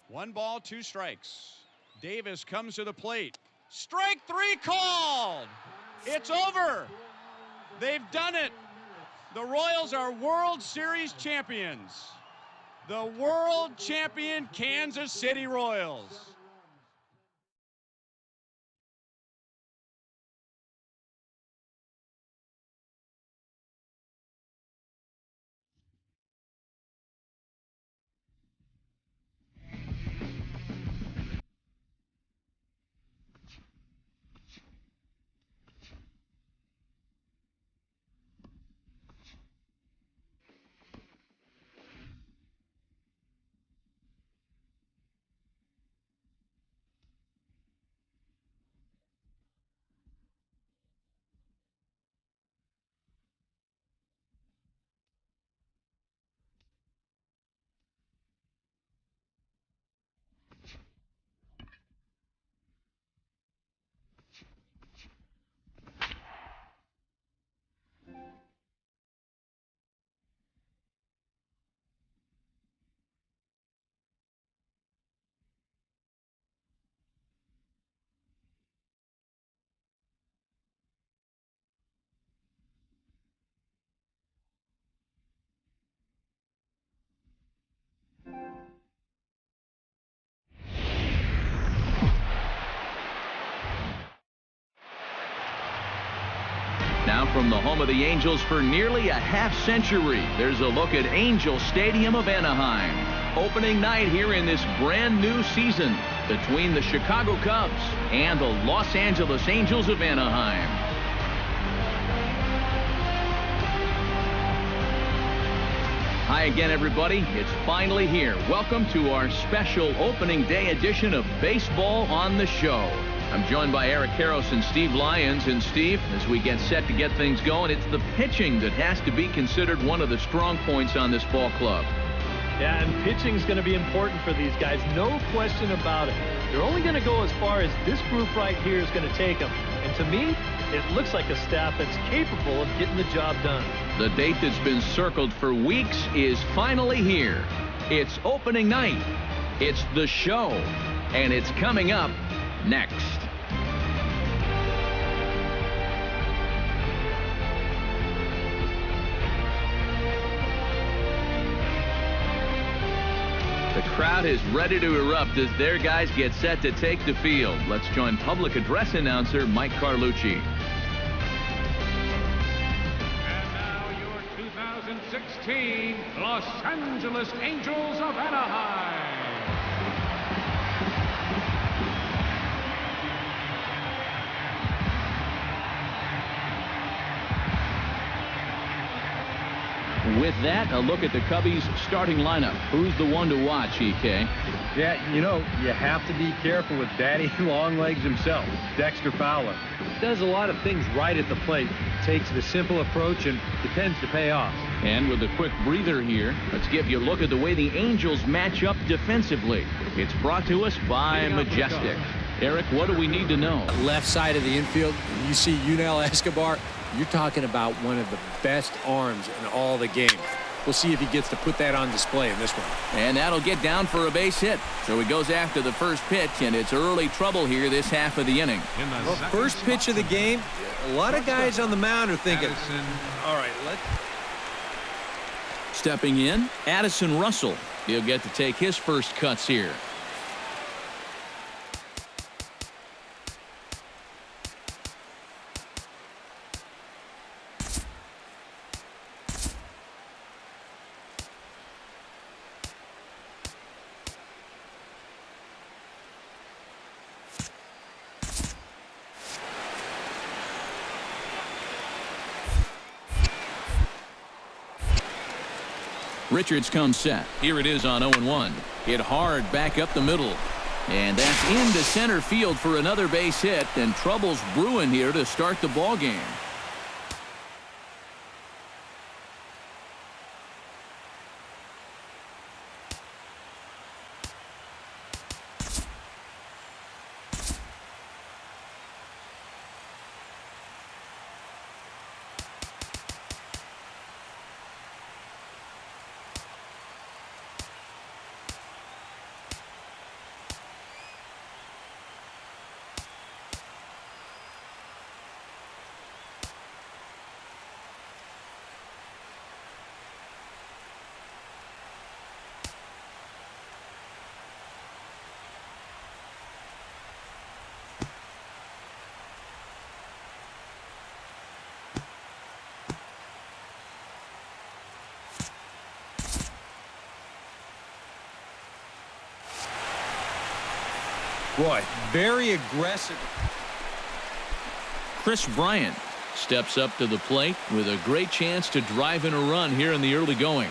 1 ball, 2 strikes. Davis comes to the plate. Strike 3 called. It's over. They've done it. The Royals are World Series champions. The world champion Kansas City Royals. Now from the home of the Angels for nearly a half-century, there's a look at Angel Stadium of Anaheim. Opening night here in this brand new season between the Chicago Cubs and the Los Angeles Angels of Anaheim. Hi again, everybody. It's finally here. Welcome to our special opening day edition of Baseball on the Show. I'm joined by Eric Karros and Steve Lyons. And Steve, as we get set to get things going, it's the pitching that has to be considered one of the strong points on this ball club. Yeah, and pitching's going to be important for these guys, no question about it. They're only going to go as far as this group right here is going to take them. And to me, it looks like a staff that's capable of getting the job done. The date that's been circled for weeks is finally here. It's opening night. It's the show. And it's coming up next. The crowd is ready to erupt as their guys get set to take the field. Let's join public address announcer Mike Carlucci. And now your 2016 Los Angeles Angels of Anaheim. With that, a look at the Cubbies' starting lineup. Who's the one to watch, EK? Yeah, you know, you have to be careful with Daddy Longlegs himself, Dexter Fowler. Does a lot of things right at the plate, takes the simple approach, and it tends to pay off. And with a quick breather here, let's give you a look at the way the Angels match up defensively. It's brought to us by Majestic. Eric, what do we need to know? Left side of the infield, you see Yunel Escobar. You're talking about one of the best arms in all the game. We'll see if he gets to put that on display in this one. And that'll get down for a base hit. So he goes after the first pitch, and it's early trouble here this half of the inning. Well, first pitch of the game, a lot of guys on the mound are thinking, all right, let's... Stepping in, Addison Russell. He'll get to take his first cuts here. Richards comes set. Here it is on 0-1. Hit hard back up the middle. And that's into center field for another base hit. And trouble's brewing here to start the ball game. Boy, very aggressive. Chris Bryant steps up to the plate with a great chance to drive in a run here in the early going.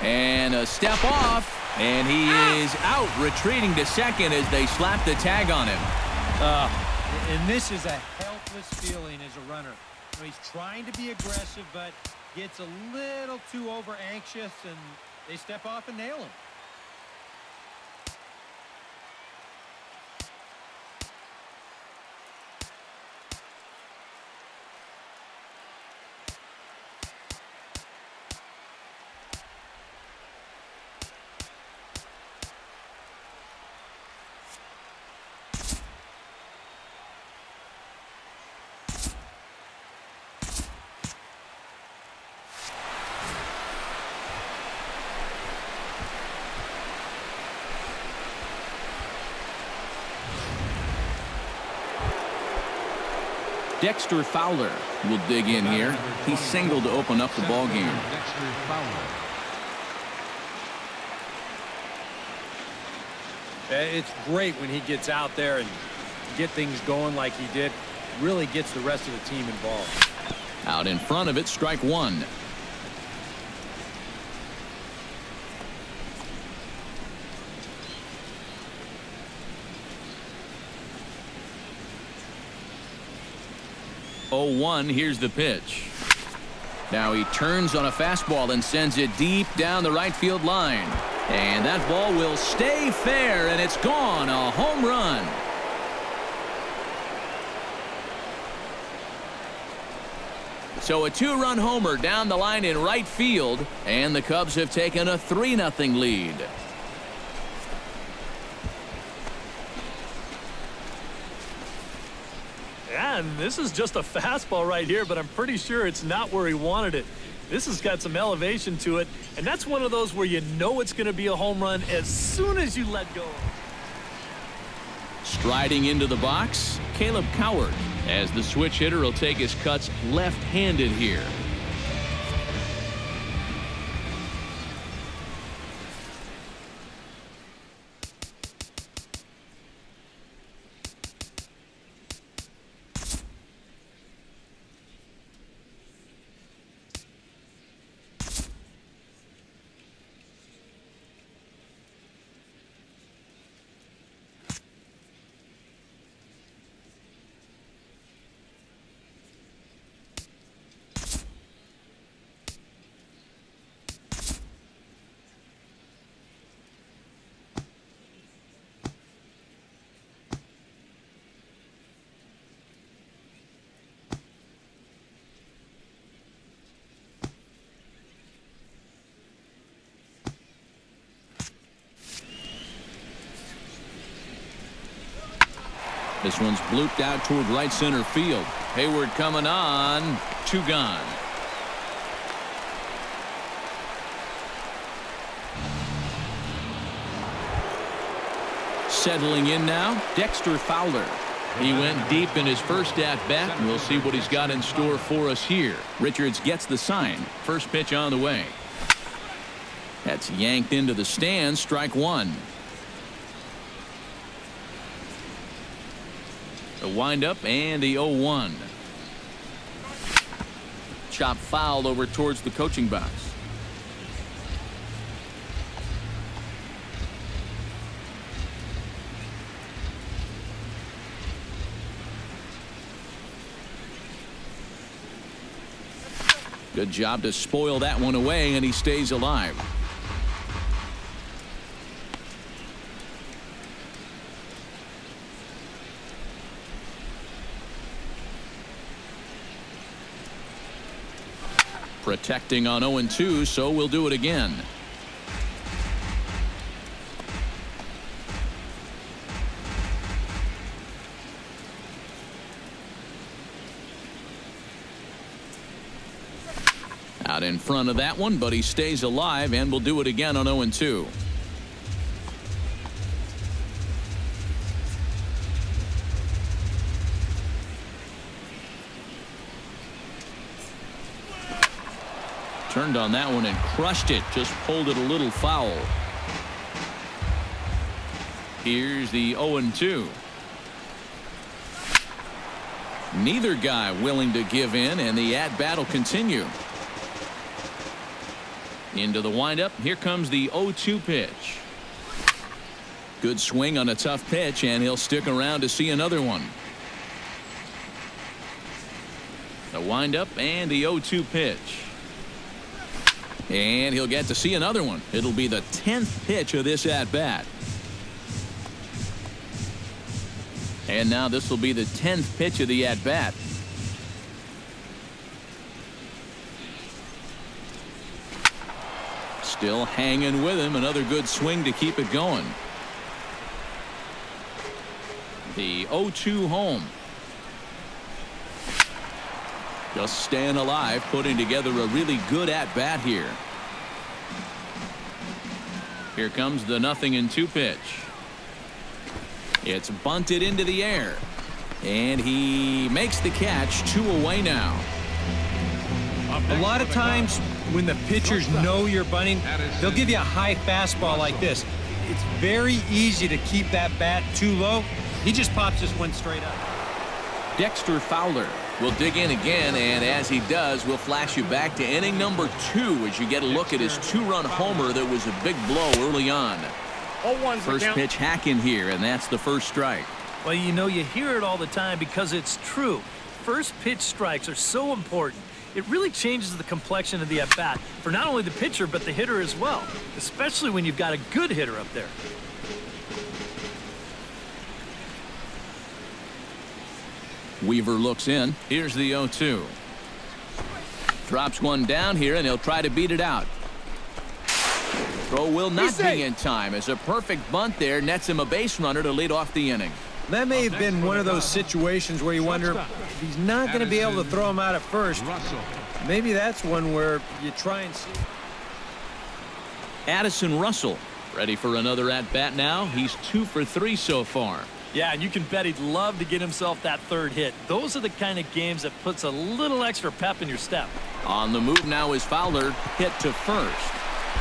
And a step off, and he is out, retreating to second as they slap the tag on him. And this is a helpless feeling as a runner. He's trying to be aggressive, but gets a little too over anxious, and they step off and nail him. Dexter Fowler will dig in here. He singled to open up the ball game. It's great when he gets out there and get things going like he did. Really gets the rest of the team involved. Out in front of it, strike one. Oh, 1, here's the pitch. Now he turns on a fastball and sends it deep down the right field line. And that ball will stay fair, and it's gone. A home run. So a 2-run homer down the line in right field, and the Cubs have taken a 3-0 lead. And this is just a fastball right here, but I'm pretty sure it's not where he wanted it. This has got some elevation to it, and that's one of those where you know it's going to be a home run as soon as you let go. Striding into the box, Caleb Coward, as the switch hitter will take his cuts left-handed here. This one's blooped out toward right center field. Hayward coming on. 2 gone. Settling in now, Dexter Fowler. He went deep in his first at-bat, and we'll see what he's got in store for us here. Richards gets the sign. First pitch on the way. That's yanked into the stands. Strike one. A windup and the 0-1. Chop foul over towards the coaching box. Good job to spoil that one away, and he stays alive. Protecting on 0-2, so we'll do it again. Out in front of that one, but he stays alive, and we'll do it again on 0-2. Turned on that one and crushed it. Just pulled it a little foul. Here's the 0-2. Neither guy willing to give in, and the at-bat will continue. Into the windup. Here comes the 0-2 pitch. Good swing on a tough pitch, and he'll stick around to see another one. The windup and the 0-2 pitch. And he'll get to see another one. It'll be the 10th pitch of this at-bat. And now this will be the 10th pitch of the at-bat. Still hanging with him. Another good swing to keep it going. The 0-2 home. Just staying alive, putting together a really good at-bat here. Here comes the 0-2 pitch. It's bunted into the air. And he makes the catch. 2 away now. A lot of times when the pitchers know you're bunting, they'll give you a high fastball like this. It's very easy to keep that bat too low. He just pops this one straight up. Dexter Fowler will dig in again, and as he does, we'll flash you back to inning number 2 as you get a look at his 2-run homer that was a big blow early on. First pitch hacking here, and that's the first strike. Well, you know, you hear it all the time because it's true. First pitch strikes are so important. It really changes the complexion of the at-bat for not only the pitcher but the hitter as well, especially when you've got a good hitter up there. Weaver looks in. Here's the 0-2. Drops one down here, and he'll try to beat it out. Throw will not be in time as a perfect bunt there nets him a base runner to lead off the inning. That may have been one of those situations where you wonder if he's not going to be able to throw him out at first. Maybe that's one where you try and see. Addison Russell ready for another at-bat now. He's 2 for 3 so far. Yeah, and you can bet he'd love to get himself that third hit. Those are the kind of games that puts a little extra pep in your step. On the move now is Fowler, hit to first.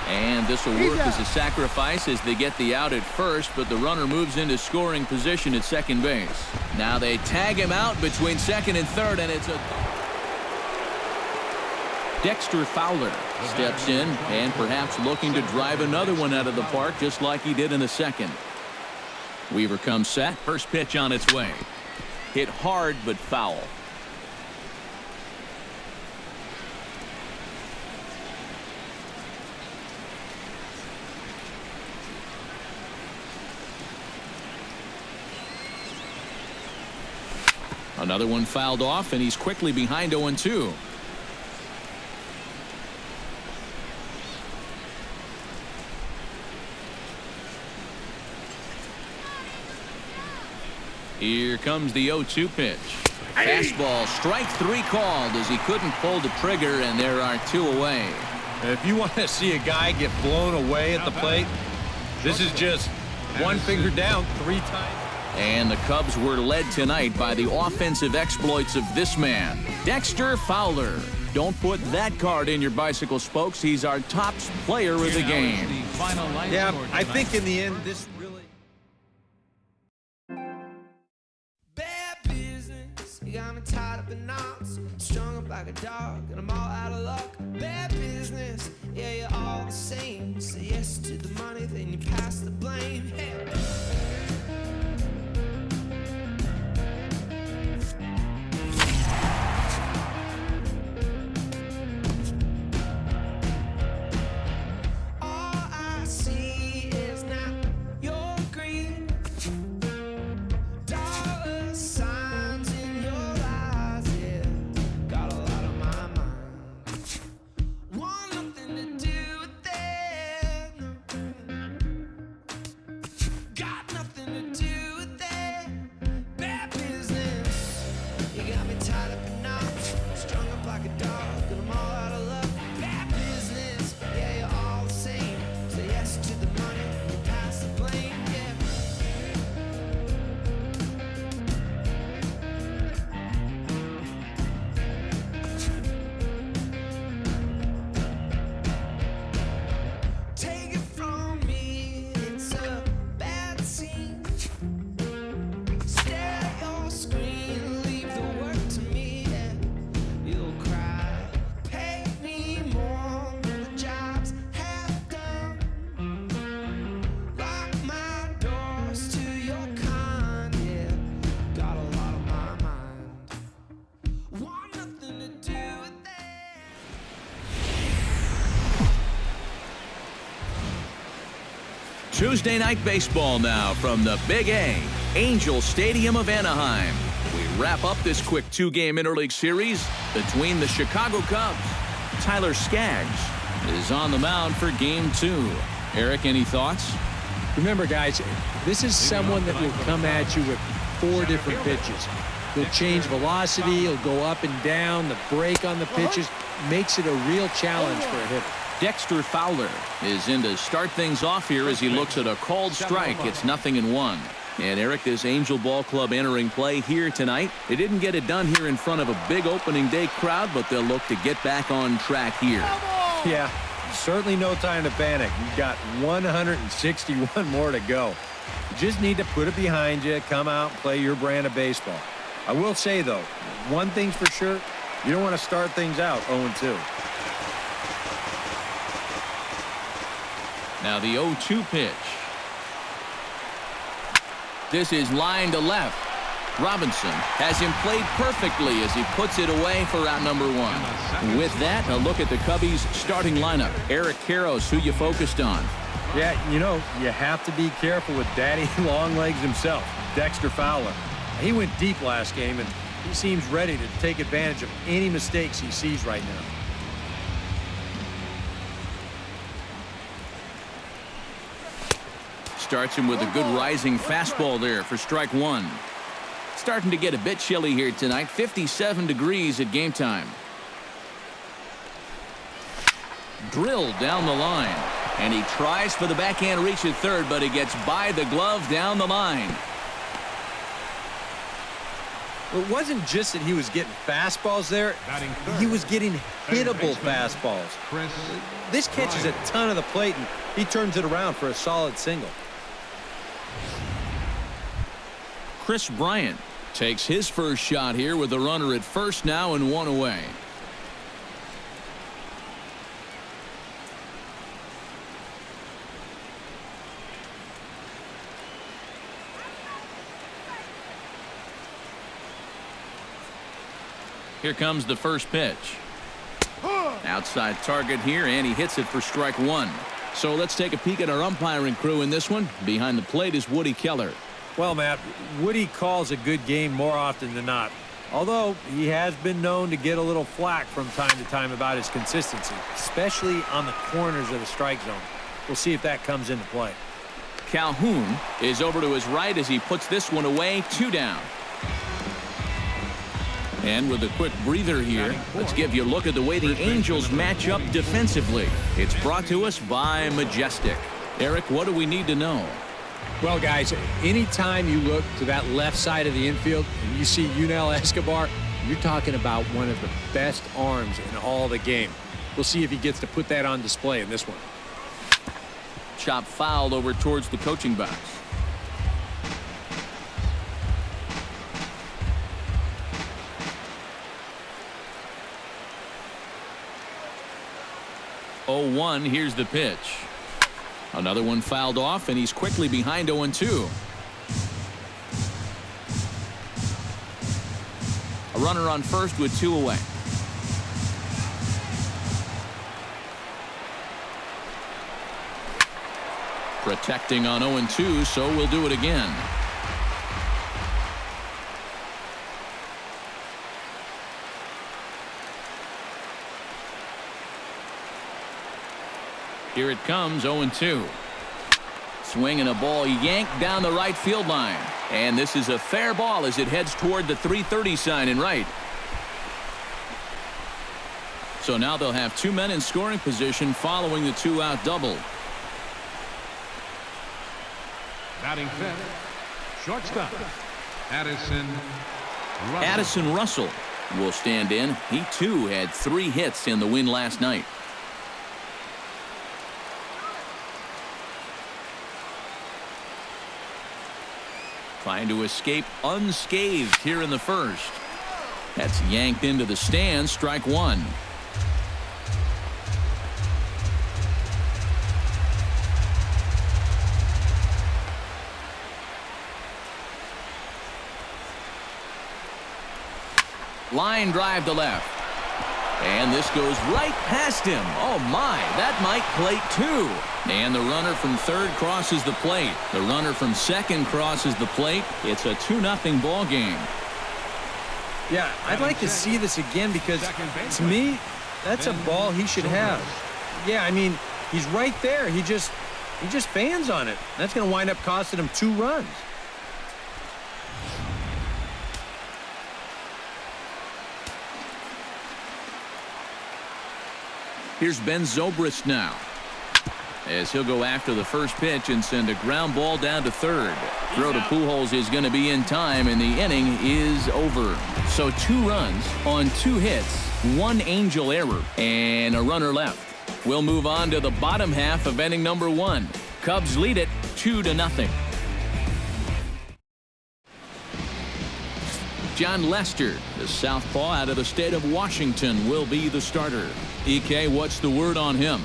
And this will work as a sacrifice as they get the out at first, but the runner moves into scoring position at second base. Now they tag him out between second and third, and it's a... Dexter Fowler steps in and perhaps looking to drive another one out of the park just like he did in the second. Weaver comes set. First pitch on its way. Hit hard but foul. Another one fouled off, and he's quickly behind 0-2. Here comes the 0-2 pitch. Fastball, strike 3 called as he couldn't pull the trigger, and there are 2 away. If you want to see a guy get blown away at the plate, this is just one finger down 3 times. And the Cubs were led tonight by the offensive exploits of this man, Dexter Fowler. Don't put that card in your bicycle spokes. He's our top player of the game. Yeah, I think in the end, this really... Bad business, you got me tied up in knots, strung up like a dog, and I'm all out of luck. Bad business, yeah, you're all the same. Say yes to the money, then you pass the blame. Hey. Tuesday night baseball now from the Big A, Angel Stadium of Anaheim. We wrap up this quick two-game interleague series between the Chicago Cubs. Tyler Skaggs is on the mound for Game 2. Eric, any thoughts? Remember, guys, this is someone that will come at you with 4 different pitches. He'll change velocity, he'll go up and down, the break on the pitches makes it a real challenge for a hitter. Dexter Fowler is in to start things off here as he looks at a called strike. It's 0-1. And Eric, this Angel Ball Club entering play here tonight. They didn't get it done here in front of a big opening day crowd, but they'll look to get back on track here. Yeah, certainly no time to panic. You've got 161 more to go. You just need to put it behind you, come out and play your brand of baseball. I will say, though, one thing's for sure, you don't want to start things out 0-2. Now the 0-2 pitch. This is line to left. Robinson has him played perfectly as he puts it away for out number 1. With that, a look at the Cubbies' starting lineup. Eric Karros, who you focused on. Yeah, you know, you have to be careful with Daddy Longlegs himself, Dexter Fowler. He went deep last game, and he seems ready to take advantage of any mistakes he sees right now. Starts him with a good rising fastball there for strike 1. Starting to get a bit chilly here tonight. 57 degrees at game time. Drilled down the line. And he tries for the backhand reach at third, but he gets by the glove down the line. It wasn't just that he was getting fastballs there. He was getting hittable fastballs. This catches a ton of the plate, and he turns it around for a solid single. Chris Bryant takes his first shot here with a runner at first now and 1 away. Here comes the first pitch. Outside target here, and he hits it for strike 1. So let's take a peek at our umpiring crew in this one. Behind the plate is Woody Keller. Well, Matt, Woody calls a good game more often than not, although he has been known to get a little flack from time to time about his consistency, especially on the corners of the strike zone. We'll see if that comes into play. Calhoun is over to his right as he puts this one away. 2 down. And with a quick breather here, let's give you a look at the way the Angels match up defensively. It's brought to us by Majestic. Eric, what do we need to know? Well, guys, anytime you look to that left side of the infield and you see Yunel Escobar, you're talking about one of the best arms in all the game. We'll see if he gets to put that on display in this one. Chop fouled over towards the coaching box. Oh, 1, here's the pitch. Another one fouled off, and he's quickly behind 0-2. A runner on first with 2 away. Protecting on 0-2, so we'll do it again. Here it comes, 0-2. Swinging a ball yanked down the right field line. And this is a fair ball as it heads toward the 330 sign in right. So now they'll have 2 men in scoring position following the 2-out double. Batting fifth, shortstop, Addison Russell. Addison Russell will stand in. He, too, had 3 hits in the win last night. Trying to escape unscathed here in the first. That's yanked into the stands. Strike 1. Line drive to left. And this goes right past him. Oh, my. That might plate 2. And the runner from third crosses the plate. The runner from second crosses the plate. It's a 2-0 ball game. Yeah, I'd like to see this again because, to me, that's a ball he should have. Yeah, I mean, he's right there. He just fans on it. That's going to wind up costing him 2 runs. Here's Ben Zobrist now, as he'll go after the first pitch and send a ground ball down to third. Throw to Pujols is going to be in time, and the inning is over. So 2 runs on 2 hits, 1 Angel error, and a runner left. We'll move on to the bottom half of inning number 1. Cubs lead it 2-0. John Lester, the southpaw out of the state of Washington, will be the starter. EK, what's the word on him?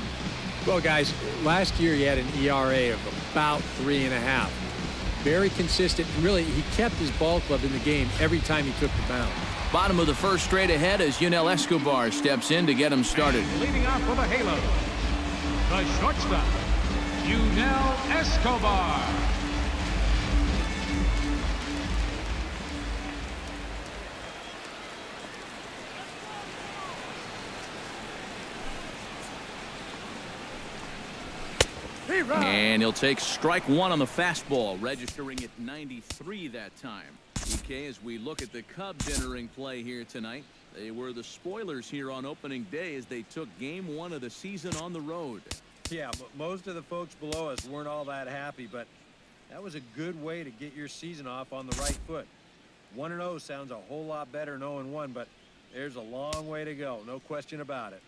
Well, guys, last year he had an ERA of about 3.5. Very consistent. And really, he kept his ball club in the game every time he took the mound. Bottom of the first straight ahead as Yunel Escobar steps in to get him started. And leading off for the Halo, the shortstop, Yunel Escobar. And he'll take strike 1 on the fastball, registering at 93 that time. EK, as we look at the Cubs entering play here tonight, they were the spoilers here on opening day as they took game 1 of the season on the road. Yeah, but most of the folks below us weren't all that happy, but that was a good way to get your season off on the right foot. 1-0 sounds a whole lot better than 0-1, but there's a long way to go, no question about it.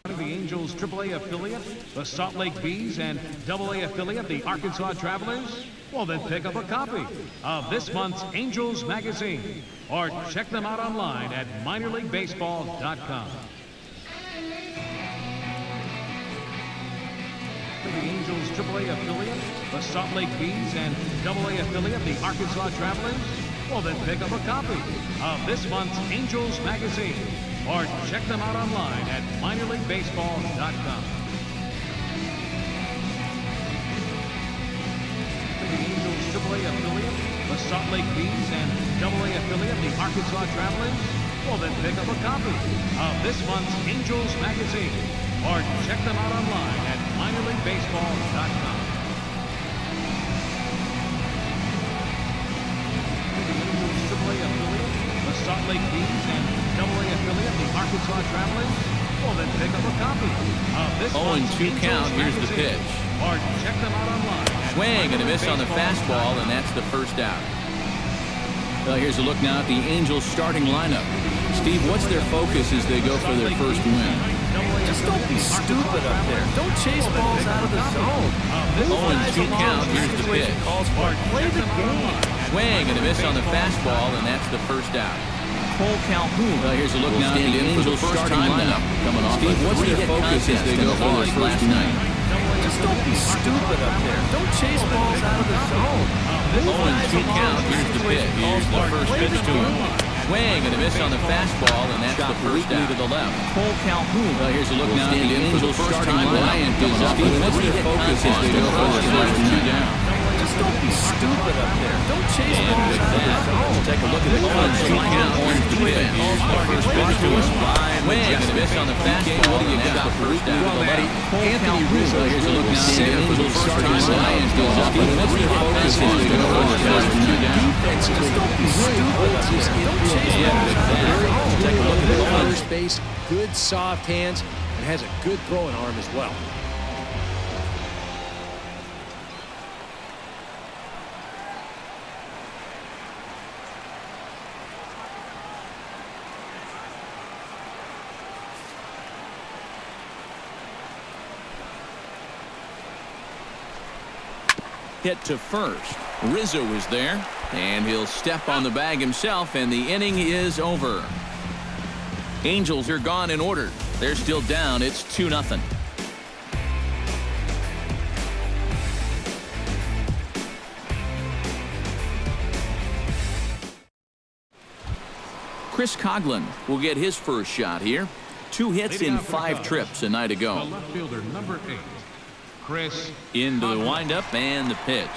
The Angels AAA affiliate, the Salt Lake Bees, and AA affiliate, the Arkansas Travelers? Well, then pick up a copy of this month's Angels magazine or check them out online at minorleaguebaseball.com. The Angels AAA affiliate, the Salt Lake Bees, and AA affiliate, the Arkansas Travelers? Well, then pick up a copy of this month's Angels magazine or check them out online at minorleaguebaseball.com. The Angels AAA affiliate, the Salt Lake Bees, and AA affiliate, the Arkansas Travelers? Well, then pick up a copy of this month's Angels magazine or check them out online at minorleaguebaseball.com. The Angels AAA affiliate, the Salt Lake Bees, and AA affiliate, the Arkansas Travelers? Well, then pick up a copy of this 0-2 count. Here's the pitch. Or check them out online. Swing and a miss on the fastball, and that's the first out. Well, here's a look now at the Angels starting lineup. Steve, what's their focus as they go for their first win? Just don't be stupid up there. Don't chase balls out of the zone. 0-2 count. Here's the pitch. Play the game. Swing and a miss on the fastball, and that's the first out. Cole Calhoun. Well, here's a look now at the Angels starting lineup. Coming off Steve, what's their focus as they go for their first night? Just don't be stupid up there. Don't chase balls out of the zone. 0-2 count. Here's the pitch. Here's the first pitch to him. Swing and a miss on the fastball, and that's the first out. To the left. Cole Calhoun. Well, here's a look now at the Angels starting lineup. Coming off Steve, what's their focus as they go for their first two down? Just don't be stupid up there. Don't chase balls out of the zone. Take a look at the Cubs striking out one to the pitch. First pitch to us by swing and a miss on the fastball. What do you get the first down? Well, Matty, Anthony Rizzo Here's a look now at the Angels starting. Lions goes up with a 3 offensive Defense, just don't be stupid up there. Don't chase balls out of the zone. Take a look at the first base, good soft hands, and has a good throwing arm as well. hit to first. Rizzo is there, and he'll step on the bag himself, and the inning is over. Angels are gone in order. They're still down. It's 2-0. Chris Coughlin will get his first shot here. 2 hits in 5 trips a night ago. The left fielder, number 8, Chris. Into the windup and the pitch.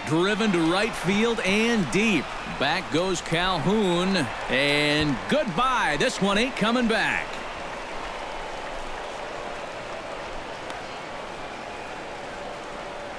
Driven to right field and deep. Back goes Calhoun. And goodbye. This one ain't coming back.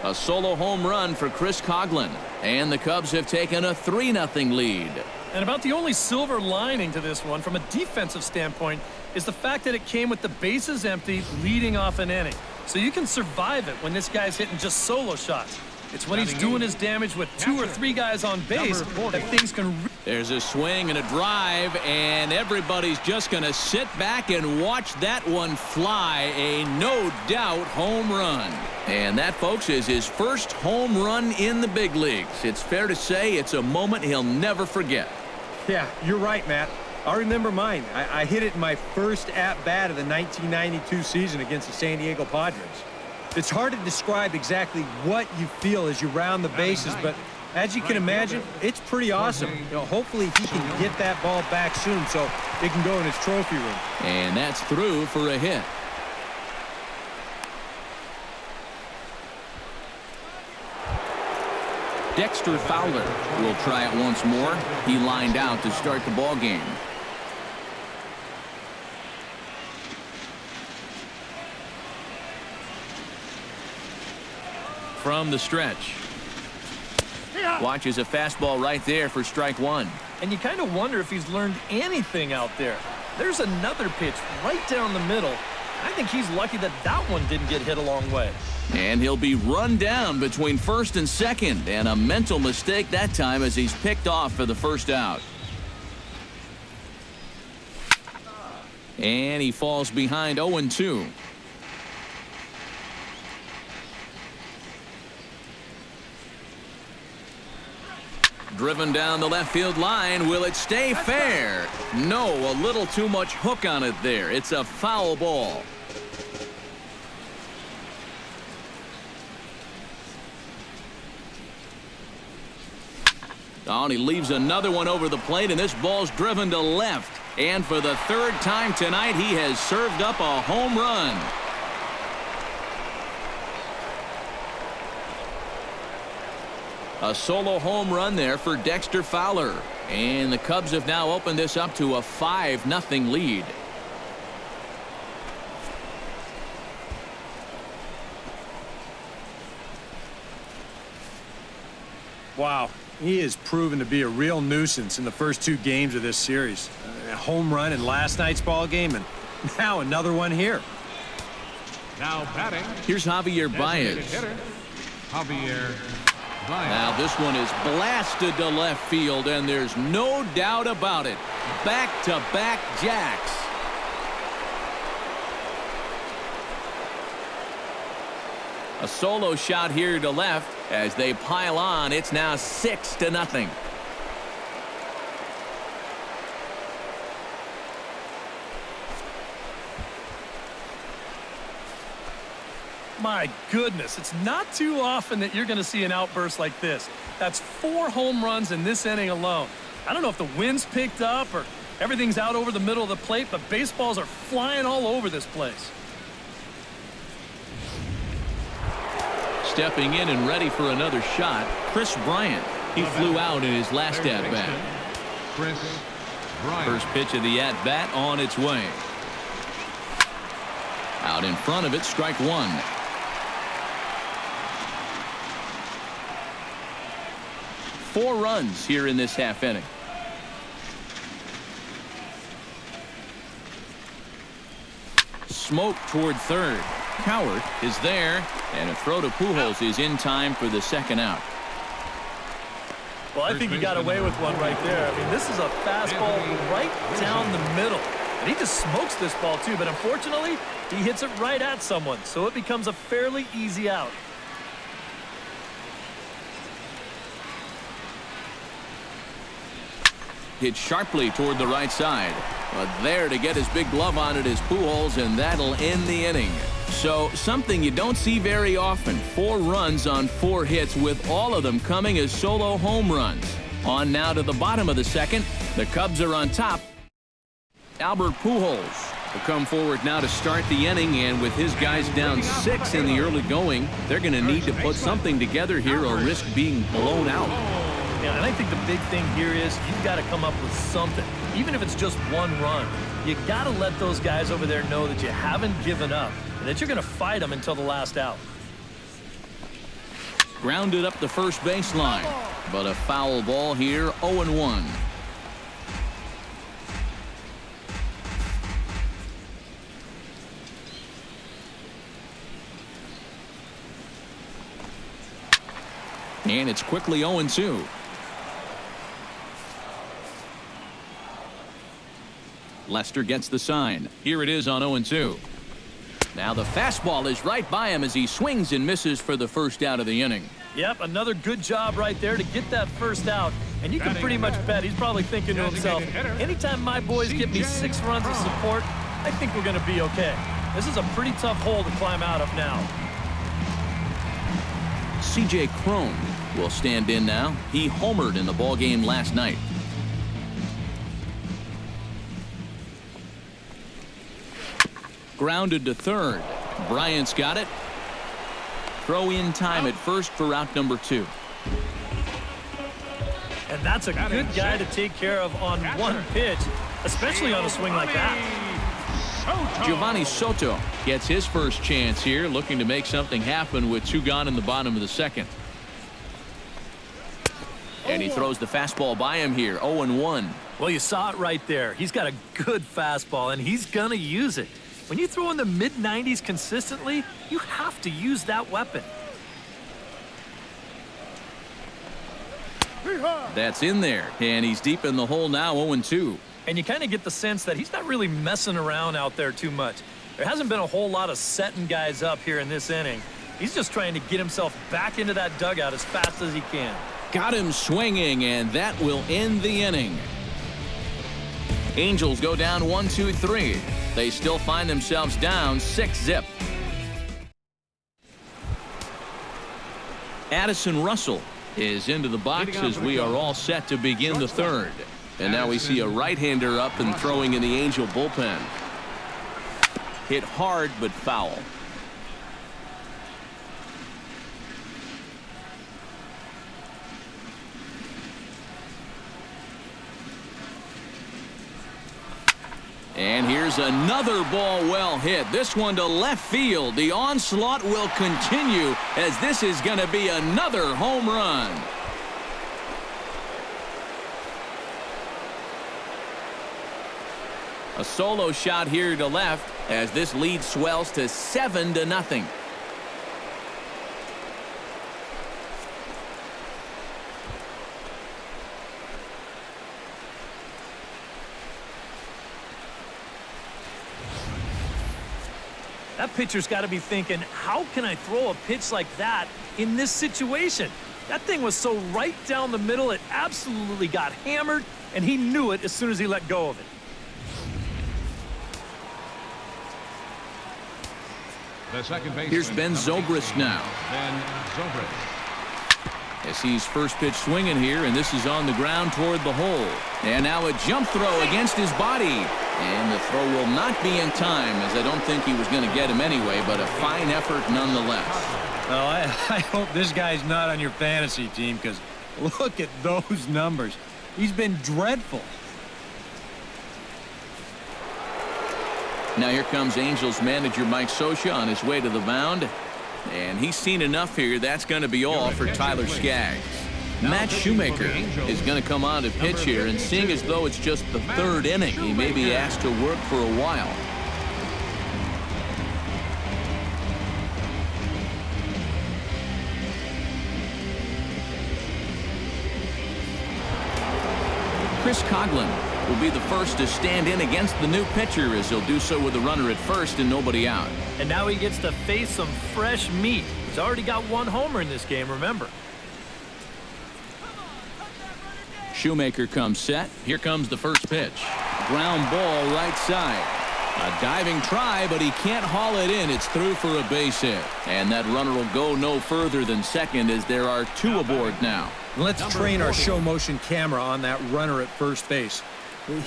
A solo home run for Chris Coughlin. And the Cubs have taken a 3-0 lead. And about the only silver lining to this one from a defensive standpoint is the fact that it came with the bases empty leading off an inning. So you can survive it when this guy's hitting just solo shots. It's when he's doing his damage with 2 or 3 guys on base that things can... There's a swing and a drive, and everybody's just going to sit back and watch that one fly. A no-doubt home run. And that, folks, is his first home run in the big leagues. It's fair to say it's a moment he'll never forget. Yeah, you're right, Matt. I remember mine. I hit it in my first at-bat of the 1992 season against the San Diego Padres. It's hard to describe exactly what you feel as you round the bases, but as you can imagine, it's pretty awesome. You know, hopefully he can get that ball back soon so it can go in his trophy room. And that's through for a hit. Dexter Fowler will try it once more. He lined out to start the ball game. From the stretch. Watches a fastball right there for strike 1. And you kind of wonder if he's learned anything out there. There's another pitch right down the middle. I think he's lucky that that one didn't get hit a long way. And he'll be run down between first and second. And a mental mistake that time as he's picked off for the first out. And he falls behind 0-2. Driven down the left field line. Will it stay fair? No, a little too much hook on it there. It's a foul ball. Oh, and he leaves another one over the plate, and this ball's driven to left. And for the 3rd time tonight, he has served up a home run. A solo home run there for Dexter Fowler. And the Cubs have now opened this up to a 5-0 lead. Wow, he has proven to be a real nuisance in the first 2 games of this series. A home run in last night's ball game, and now another one here. Now batting. Here's Javier Baez. Hitter, Javier Baez. Now this one is blasted to left field, and there's no doubt about it. Back-to-back jacks. A solo shot here to left. As they pile on, it's now 6-0. My goodness, it's not too often that you're going to see an outburst like this. That's 4 home runs in this inning alone. I don't know if the wind's picked up or everything's out over the middle of the plate, but baseballs are flying all over this place. stepping in and ready for another shot, Chris Bryant. He flew out in his last at-bat. Chris Bryant. First pitch of the at-bat on its way. Out in front of it, strike one. Four runs here in this half inning. Smoke toward third. Cowart is there, and a throw to Pujols is in time for the second out. Well, I think he got away with one right there. I mean, this is a fastball right down the middle. And he just smokes this ball, too. But unfortunately, he hits it right at someone. So it becomes a fairly easy out. Hit sharply toward the right side. But there to get his big glove on it is Pujols, and that'll end the inning. So something you don't see very often. 4 runs on 4 hits, with all of them coming as solo home runs. On now to the bottom of the second. The Cubs are on top. Albert Pujols will come forward now to start the inning, and with his guys down 6 in the early going, they're going to need to put something together here or risk being blown out. Yeah, and I think the big thing here is you've got to come up with something. Even if it's just 1 run, you got to let those guys over there know that you haven't given up and that you're going to fight them until the last out. Grounded up the first baseline, but a foul ball here, 0-1. And it's quickly 0-2. Lester gets the sign. Here it is on 0-2. Now the fastball is right by him as he swings and misses for the first out of the inning. Yep, another good job right there to get that first out. And you can pretty much bet he's probably thinking to himself, anytime my boys get me 6 runs of support, I think we're going to be okay. This is a pretty tough hole to climb out of now. C.J. Cron will stand in now. He homered in the ballgame last night. Grounded to third. Bryant's got it. Throw in time at first for out number 2. And that's a good guy to take care of on 1 pitch, especially on a swing like that. Giovanni Soto gets his first chance here, looking to make something happen with 2 gone in the bottom of the second. And he throws the fastball by him here, 0-1. Well, you saw it right there. He's got a good fastball, and he's going to use it. When you throw in the mid-90s consistently, you have to use that weapon. That's in there, and he's deep in the hole now, 0-2. And you kind of get the sense that he's not really messing around out there too much. There hasn't been a whole lot of setting guys up here in this inning. He's just trying to get himself back into that dugout as fast as he can. Got him swinging, and that will end the inning. Angels go down 1-2-3. They still find themselves down 6-zip. Addison Russell is into the box as we are all set to begin the third. And now we see a right-hander up and throwing in the Angel bullpen. Hit hard but foul. And here's another ball well hit. This one to left field. The onslaught will continue as this is going to be another home run. A solo shot here to left as this lead swells to 7-0. That pitcher's got to be thinking, how can I throw a pitch like that in this situation? That thing was so right down the middle, it absolutely got hammered, and he knew it as soon as he let go of it. The second baseman. Here's Ben Zobrist now. Ben Zobrist. As he's first pitch swinging here, and this is on the ground toward the hole. And now a jump throw against his body. And the throw will not be in time, as I don't think he was going to get him anyway, but a fine effort nonetheless. Well, I hope this guy's not on your fantasy team, because look at those numbers. He's been dreadful. Now here comes Angels manager Mike Scioscia on his way to the mound. And he's seen enough here. That's going to be all for Tyler Skaggs. Matt Shoemaker is going to come on to pitch here, and seeing as though it's just the third inning, he may be asked to work for a while. Chris Coughlin will be the first to stand in against the new pitcher, as he'll do so with a runner at first and nobody out. And now he gets to face some fresh meat. He's already got one homer in this game, remember. Shoemaker comes set. Here comes the first pitch. Ground ball right side. A diving try, but he can't haul it in. It's through for a base hit. And that runner will go no further than second, as there are two aboard now. Let's train our show motion camera on that runner at first base.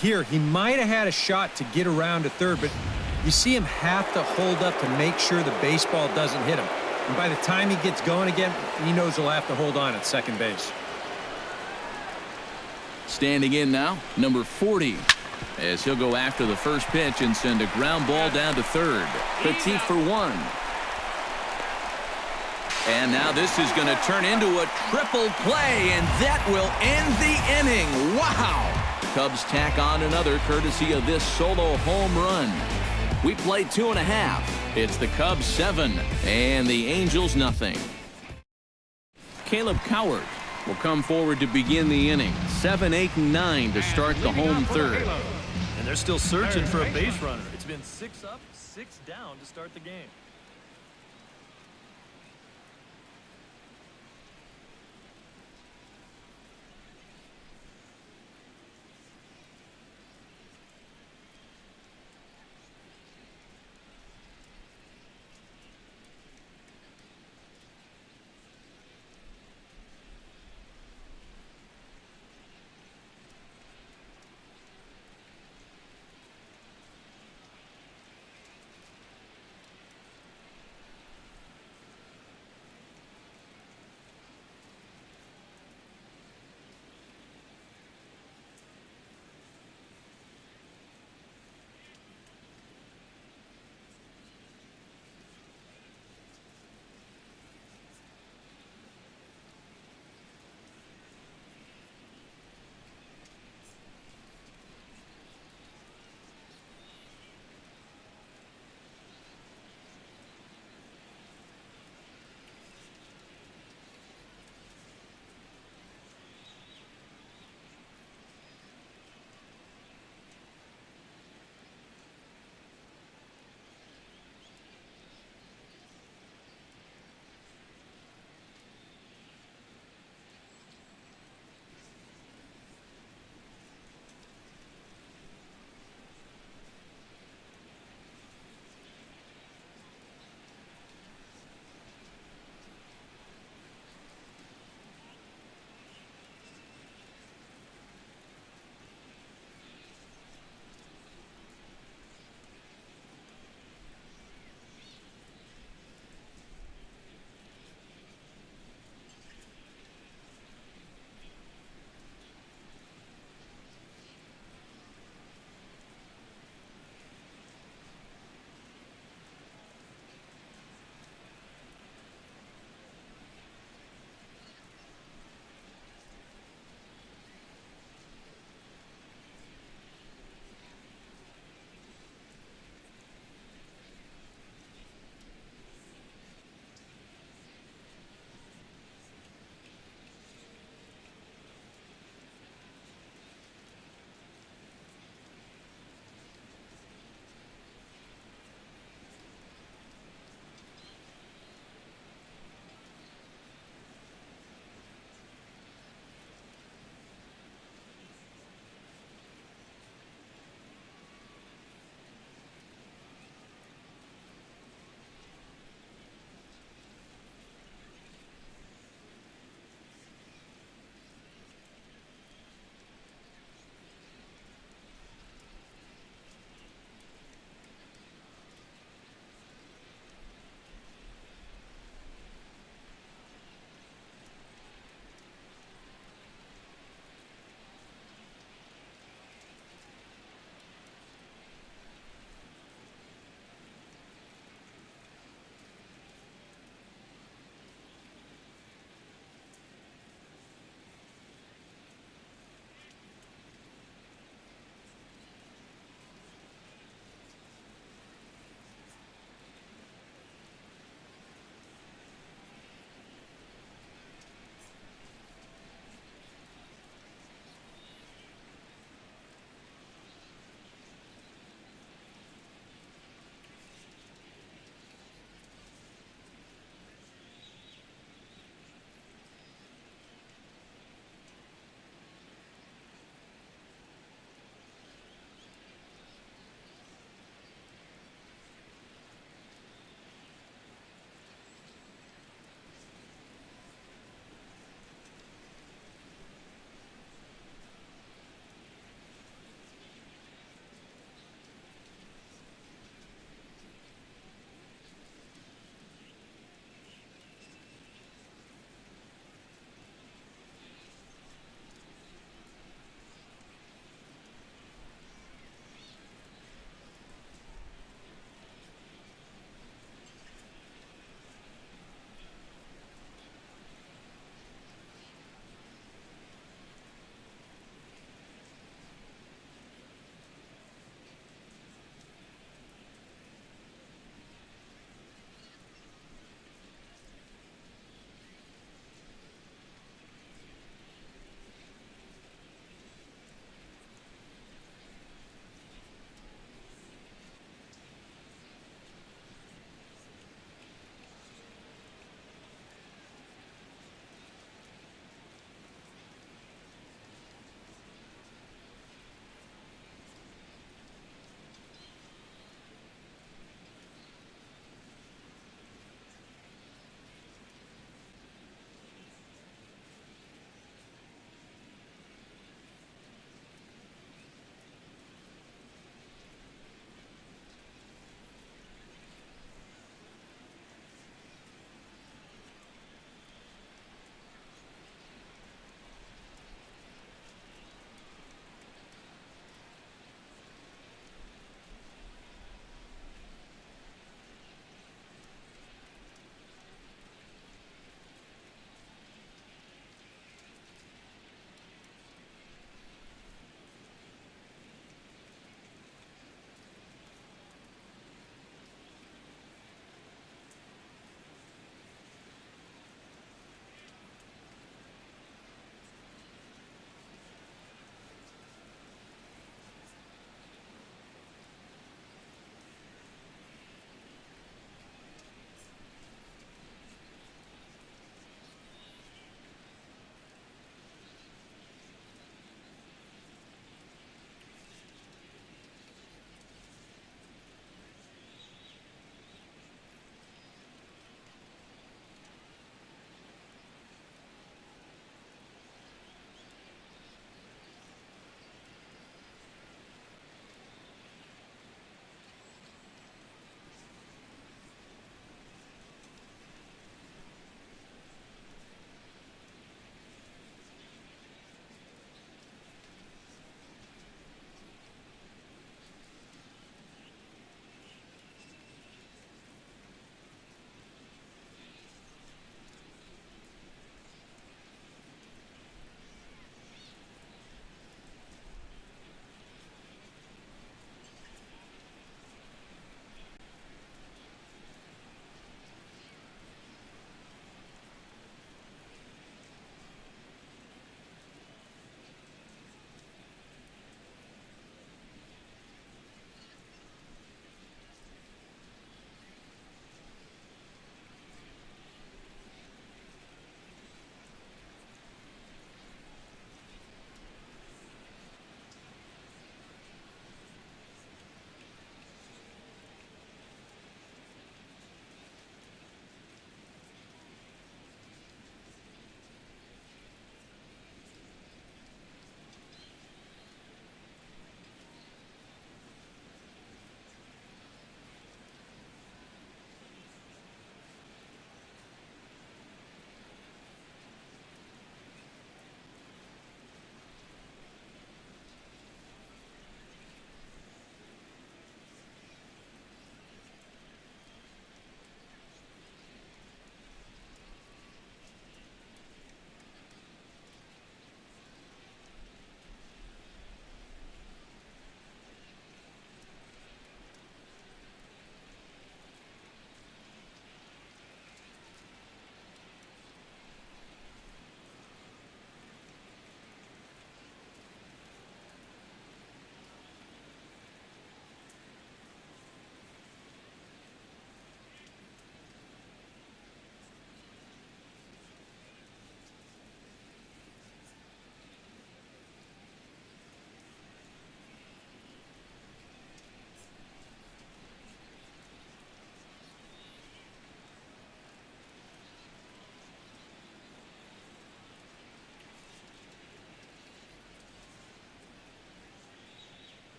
Here, he might have had a shot to get around to third, but you see him have to hold up to make sure the baseball doesn't hit him. And by the time he gets going again, he knows he'll have to hold on at second base. Standing in now, number 40, as he'll go after the first pitch and send a ground ball down to third. Petit for one. And now this is going to turn into a triple play, and that will end the inning. Wow! Cubs tack on another courtesy of this solo home run. We played 2.5. It's the Cubs 7 and the Angels nothing. Caleb Coward will come forward to begin the inning. 7, 8, and 9 to start the home third. And they're still searching for a base runner. It's been 6 up, 6 down to start the game.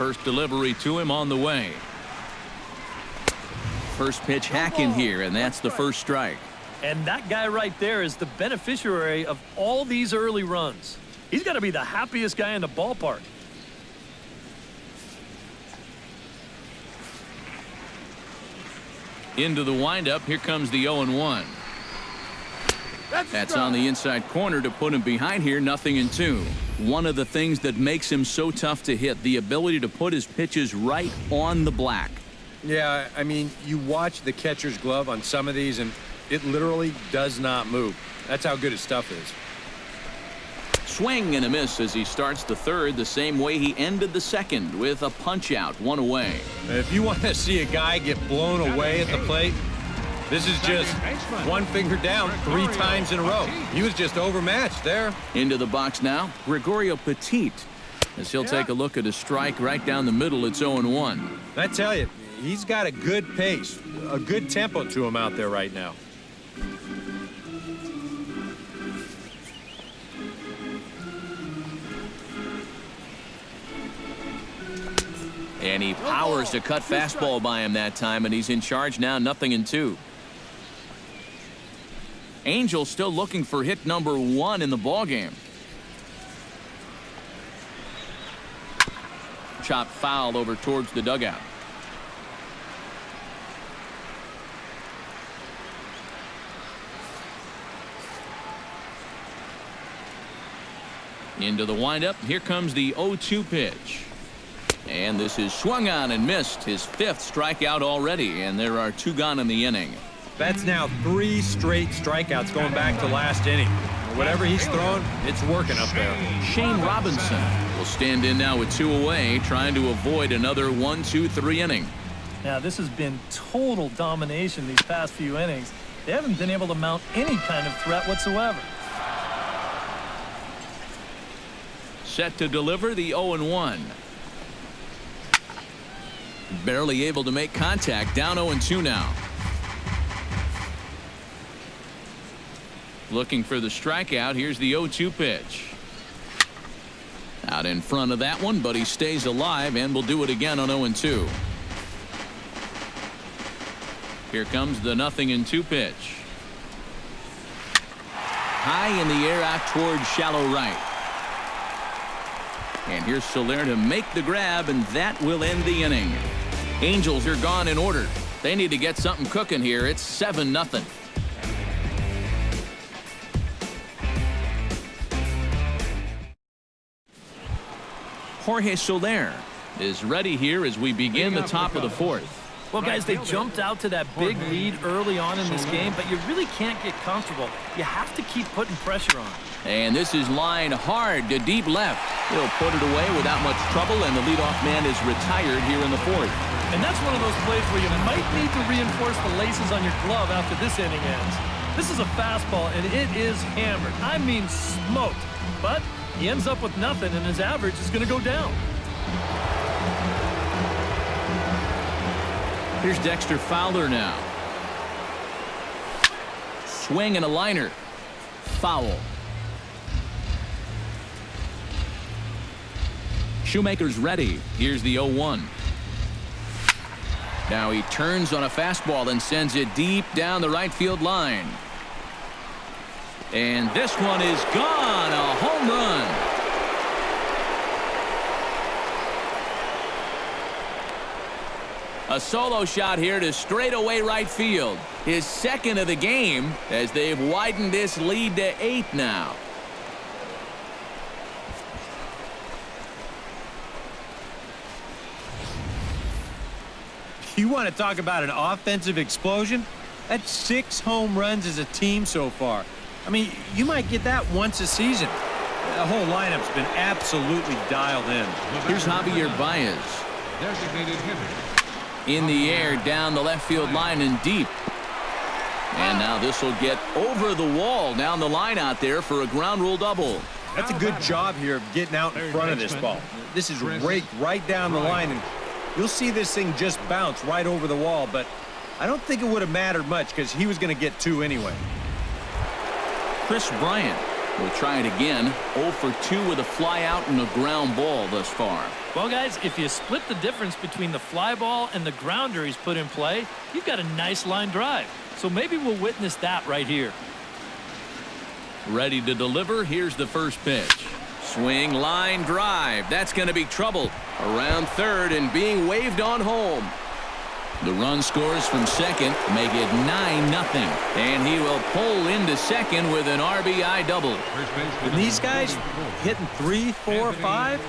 First delivery to him on the way. First pitch hacking here, and that's the first strike. And that guy right there is the beneficiary of all these early runs. He's got to be the happiest guy in the ballpark. Into the windup. Here comes the 0-1. That's on the inside corner to put him behind here. 0-2. One of the things that makes him so tough to hit, the ability to put his pitches right on the black. Yeah, I mean, you watch the catcher's glove on some of these, and it literally does not move. That's how good his stuff is. Swing and a miss as he starts the third the same way he ended the second, with a punch out, 1 away. If you want to see a guy get blown away at the plate, this is just one finger down 3 times in a row. He was just overmatched there. Into the box now, Gregorio Petit, as he'll take a look at a strike right down the middle. It's 0-1. I tell you, he's got a good pace, a good tempo to him out there right now. And he powers to cut fastball by him that time, and he's in charge now. 0-2. Angels still looking for hit number 1 in the ballgame. Chop foul over towards the dugout. Into the windup. Here comes the 0-2 pitch. And this is swung on and missed. His 5th strikeout already, and there are 2 gone in the inning. That's now 3 straight strikeouts going back to last inning. Whatever he's throwing, it's working up there. Shane Robinson will stand in now with 2 away, trying to avoid another 1-2-3 inning. Now, this has been total domination these past few innings. They haven't been able to mount any kind of threat whatsoever. Set to deliver the 0-1. Barely able to make contact. Down 0-2 now. Looking for the strikeout. Here's the 0-2 pitch. Out in front of that one, but he stays alive and will do it again on 0-2. Here comes the 0-2 pitch. High in the air out towards shallow right. And here's Soler to make the grab, and that will end the inning. Angels are gone in order. They need to get something cooking here. It's 7-0. Jorge Soler is ready here as we begin the top of the 4th. Well, guys, they jumped out to that big lead early on in this game, but you really can't get comfortable. You have to keep putting pressure on. And this is lined hard to deep left. He'll put it away without much trouble, and the leadoff man is retired here in the 4th. And that's one of those plays where you might need to reinforce the laces on your glove after this inning ends. This is a fastball, and it is hammered. I mean smoked. But he ends up with nothing, and his average is going to go down. Here's Dexter Fowler now. Swing and a liner. Foul. Shoemaker's ready. Here's the 0-1. Now he turns on a fastball and sends it deep down the right field line. And this one is gone. A home run. A solo shot here to straightaway right field. His 2nd of the game as they've widened this lead to 8 now. You want to talk about an offensive explosion? That's 6 home runs as a team so far. I mean, you might get that once a season. The whole lineup's been absolutely dialed in. Here's Javier Baez. Designated hitter. In the air, down the left field line and deep. And now this will get over the wall down the line out there for a ground rule double. That's a good job here of getting out in front of this ball. This is raked right down the line, and you'll see this thing just bounce right over the wall, but I don't think it would have mattered much because he was going to get 2 anyway. Chris Bryant We'll try it again. 0 for 2 with a fly out and a ground ball thus far. Well, guys, if you split the difference between the fly ball and the grounder he's put in play, you've got a nice line drive. So maybe we'll witness that right here. Ready to deliver. Here's the first pitch. Swing, line drive. That's going to be trouble. Around third and being waved on home. The run scores from second, make it 9-0. And he will pull into second with an RBI double. And these guys hitting 3, 4, 5,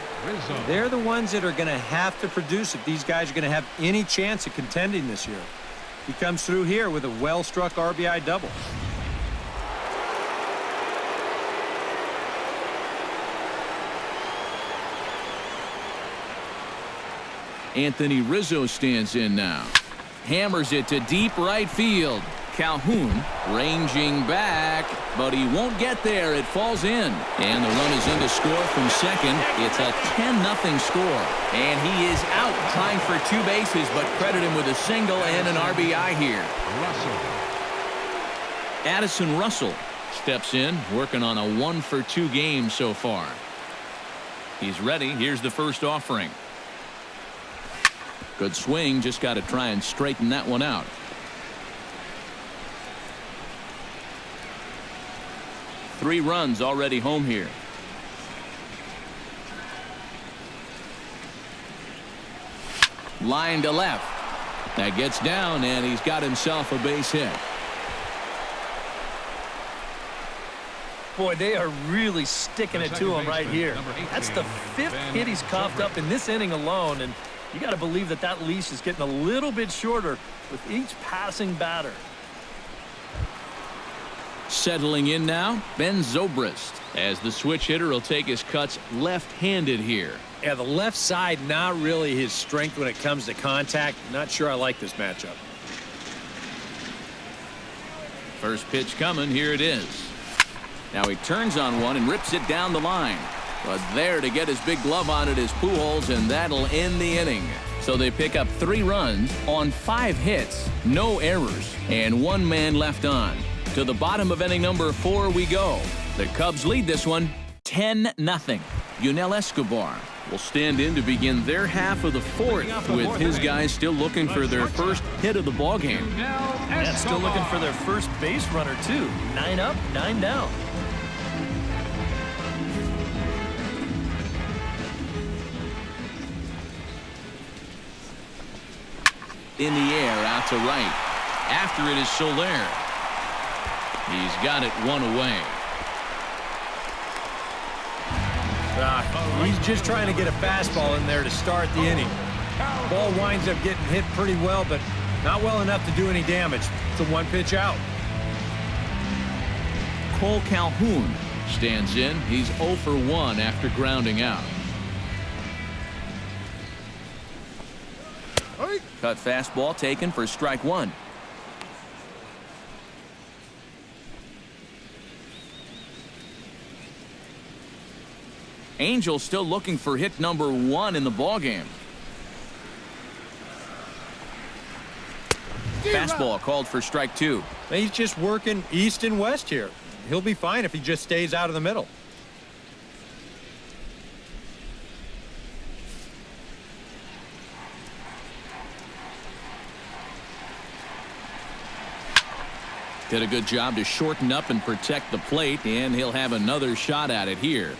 they're the ones that are going to have to produce if these guys are going to have any chance of contending this year. He comes through here with a well-struck RBI double. Anthony Rizzo stands in now. Hammers it to deep right field. Calhoun ranging back, but he won't get there. It falls in. And the run is in to score from second. It's a 10-0 score. And he is out trying for 2 bases, but credit him with a single and an RBI here. Addison Russell steps in, working on a 1 for 2 game so far. He's ready. Here's the first offering. Good swing, just got to try and straighten that one out. Three runs already home here. Line to left. That gets down, and he's got himself a base hit. Boy, they are really sticking it to him right here. That's the 5th hit he's coughed up in this inning alone, and you got to believe that that leash is getting a little bit shorter with each passing batter. Settling in now, Ben Zobrist, as the switch hitter will take his cuts left-handed here. Yeah, the left side not really his strength when it comes to contact. Not sure I like this matchup. First pitch coming. Here it is. Now he turns on one and rips it down the line. But there to get his big glove on it is Pujols, and that'll end the inning. So they pick up 3 runs on 5 hits, no errors, and 1 man left on. To the bottom of inning number 4 we go. The Cubs lead this one 10-0. Yunel Escobar will stand in to begin their half of the 4th, with his guys still looking for their first hit of the ballgame. And still looking for their first base runner, too. 9 up, 9 down. In the air, out to right. After it is Soler. He's got it 1 away. He's just trying to get a fastball in there to start the inning. Ball winds up getting hit pretty well, but not well enough to do any damage. It's a 1-pitch out. Cole Calhoun stands in. He's 0 for 1 after grounding out. Cut fastball taken for strike 1. Angels still looking for hit number 1 in the ballgame. Fastball called for strike 2. He's just working east and west here. He'll be fine if he just stays out of the middle. Did a good job to shorten up and protect the plate, and he'll have another shot at it here.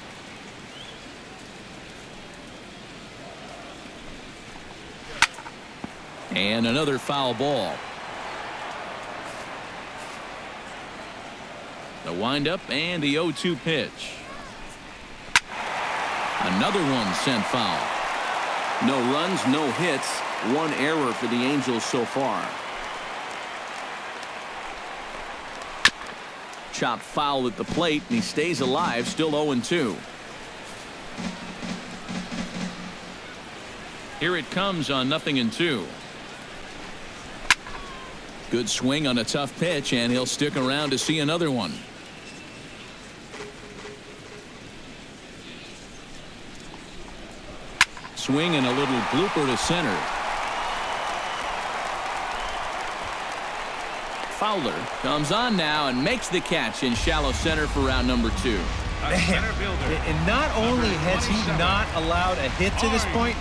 And another foul ball. The windup and the 0-2 pitch. Another one sent foul. No runs, no hits, 1 error for the Angels so far. Chopped foul at the plate, and he stays alive, still 0-2. Here it comes on 0-2. Good swing on a tough pitch, and he'll stick around to see another one. Swing and a little blooper to center. Fowler comes on now and makes the catch in shallow center for round number 2. And not only has he not allowed a hit to this point,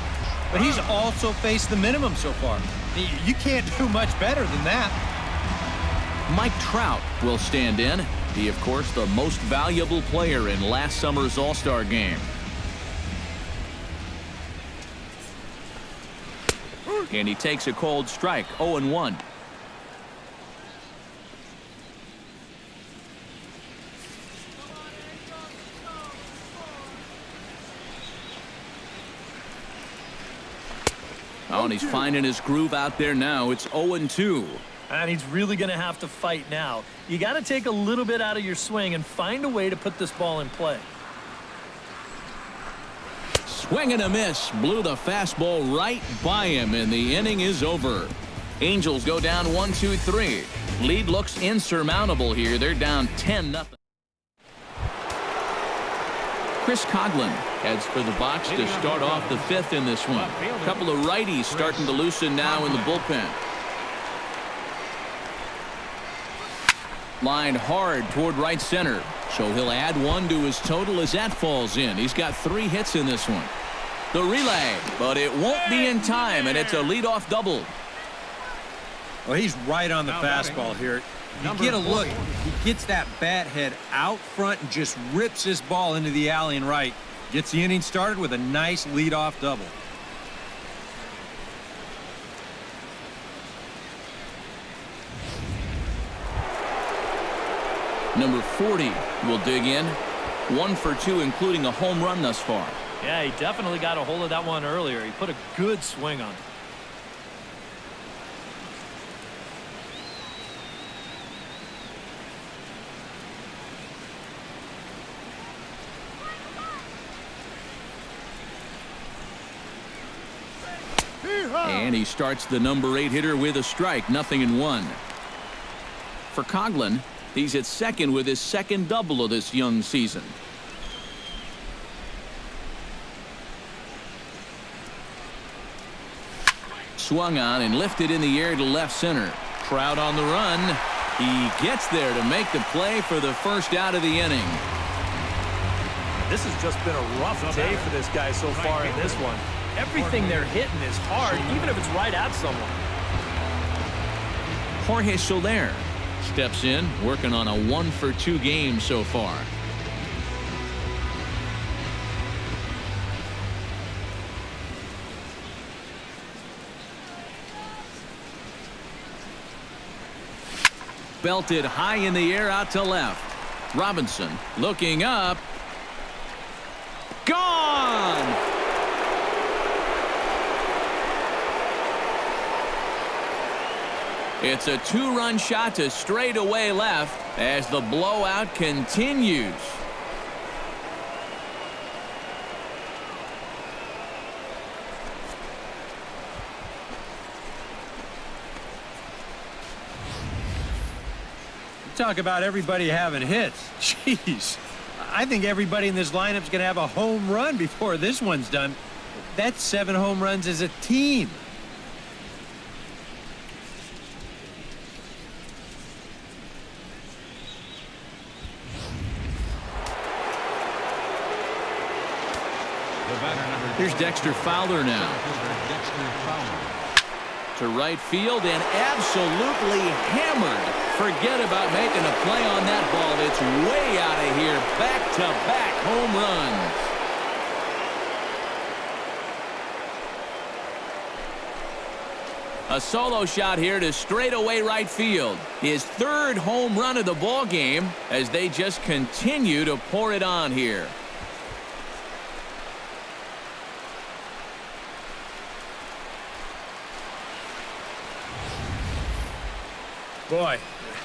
but he's also faced the minimum so far. You can't do much better than that. Mike Trout will stand in. He, of course, the most valuable player in last summer's All-Star game. And he takes a cold strike, 0-1. Oh, and he's finding his groove out there now. It's 0-2. And he's really going to have to fight now. You got to take a little bit out of your swing and find a way to put this ball in play. Swing and a miss. Blew the fastball right by him, and the inning is over. Angels go down 1-2-3. Lead looks insurmountable here. They're down 10-0. Chris Coghlan heads for the box to start off the 5th in this one. A couple of righties starting to loosen now in the bullpen. Lined hard toward right center. So he'll add 1 to his total as that falls in. He's got 3 hits in this one. The relay, but it won't be in time, and it's a leadoff double. Well, he's right on the fastball here. You get a look. He gets that bat head out front and just rips this ball into the alley and right. Gets the inning started with a nice leadoff double. Number 40 will dig in. 1 for 2, including a home run thus far. Yeah, he definitely got a hold of that one earlier. He put a good swing on it. And he starts the number 8 hitter with a strike, 0-1. For Coghlan, he's at second with his second double of this young season. Swung on and lifted in the air to left center. Trout on the run. He gets there to make the play for the first out of the inning. This has just been a rough day for this guy so far in this one. Everything they're hitting is hard, even if it's right at someone. Jorge Soler steps in, working on a 1 for 2 game so far. Belted high in the air out to left. Robinson looking up. Gone! It's a 2-run shot to straightaway left as the blowout continues. Talk about everybody having hits. Jeez. I think everybody in this lineup is going to have a home run before this one's done. That's 7 home runs as a team. Here's Dexter Fowler now. To right field and absolutely hammered. Forget about making a play on that ball. It's way out of here. Back-to-back home runs. A solo shot here to straightaway right field. His 3rd home run of the ball game as they just continue to pour it on here. Boy,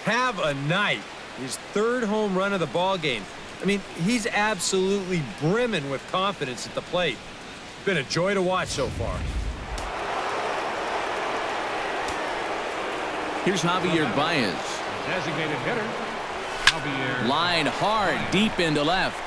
have a night. His 3rd home run of the ball game. I mean, he's absolutely brimming with confidence at the plate. Been a joy to watch so far. Here's Javier Baez. Designated hitter, Javier. Line hard deep into left.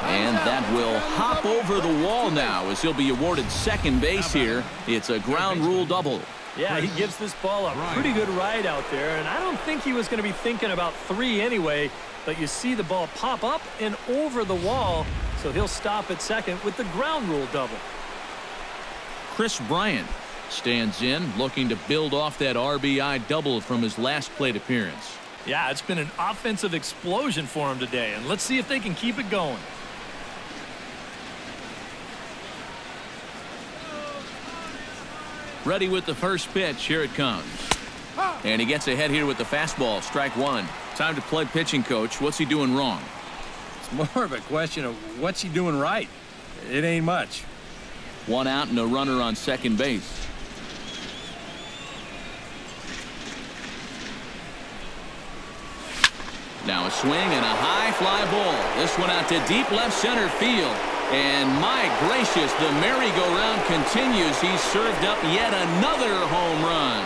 And that will hop over the wall now as he'll be awarded second base here. It's a ground rule double. Yeah, he gives this ball a pretty good ride out there, and I don't think he was going to be thinking about 3 anyway, but you see the ball pop up and over the wall, so he'll stop at second with the ground rule double. Chris Bryant stands in, looking to build off that RBI double from his last plate appearance. Yeah, it's been an offensive explosion for him today, and let's see if they can keep it going. Ready with the first pitch. Here it comes. And he gets ahead here with the fastball. Strike one. Time to play pitching coach. What's he doing wrong? It's more of a question of what's he doing right. It ain't much. 1 out and a runner on second base. Now a swing and a high fly ball. This one out to deep left center field. And my gracious, the merry-go-round continues. He's served up yet another home run.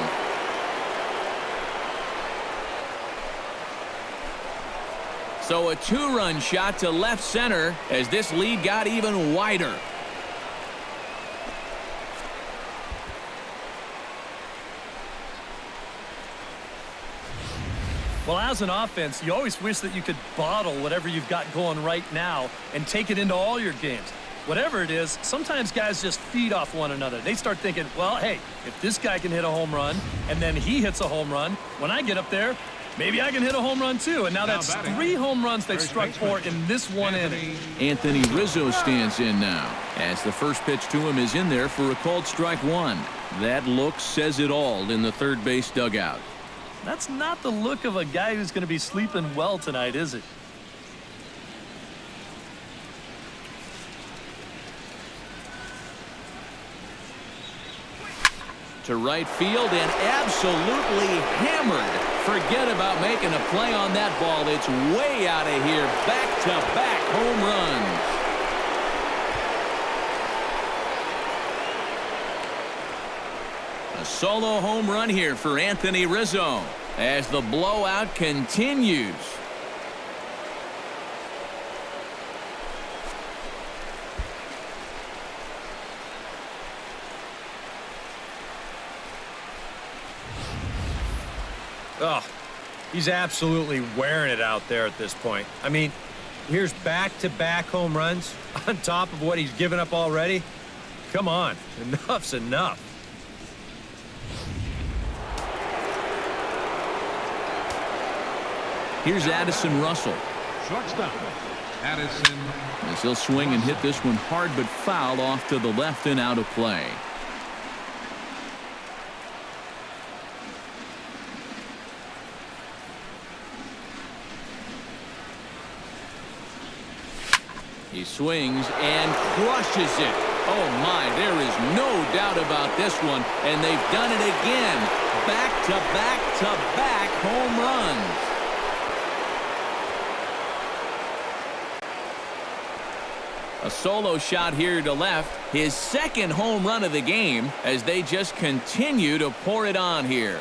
So a 2-run shot to left center as this lead got even wider. Well, as an offense, you always wish that you could bottle whatever you've got going right now and take it into all your games. Whatever it is, sometimes guys just feed off one another. They start thinking, well, hey, if this guy can hit a home run and then he hits a home run, when I get up there, maybe I can hit a home run too. And now that's 3 home runs they've struck for in this one inning. Anthony Rizzo stands in now as the first pitch to him is in there for a called strike one. That look says it all in the third base dugout. That's not the look of a guy who's going to be sleeping well tonight, is it? To right field and absolutely hammered. Forget about making a play on that ball. It's way out of here. Back-to-back home runs. A solo home run here for Anthony Rizzo as the blowout continues. Oh, he's absolutely wearing it out there at this point. I mean, here's back-to-back home runs on top of what he's given up already. Come on, enough's enough. Here's Addison Russell. Shortstop, Addison. As he'll swing and hit this one hard but foul off to the left and out of play. He swings and crushes it. Oh my, there is no doubt about this one, and they've done it again. Back-to-back-to-back home runs. A solo shot here to left, his second home run of the game as they just continue to pour it on here.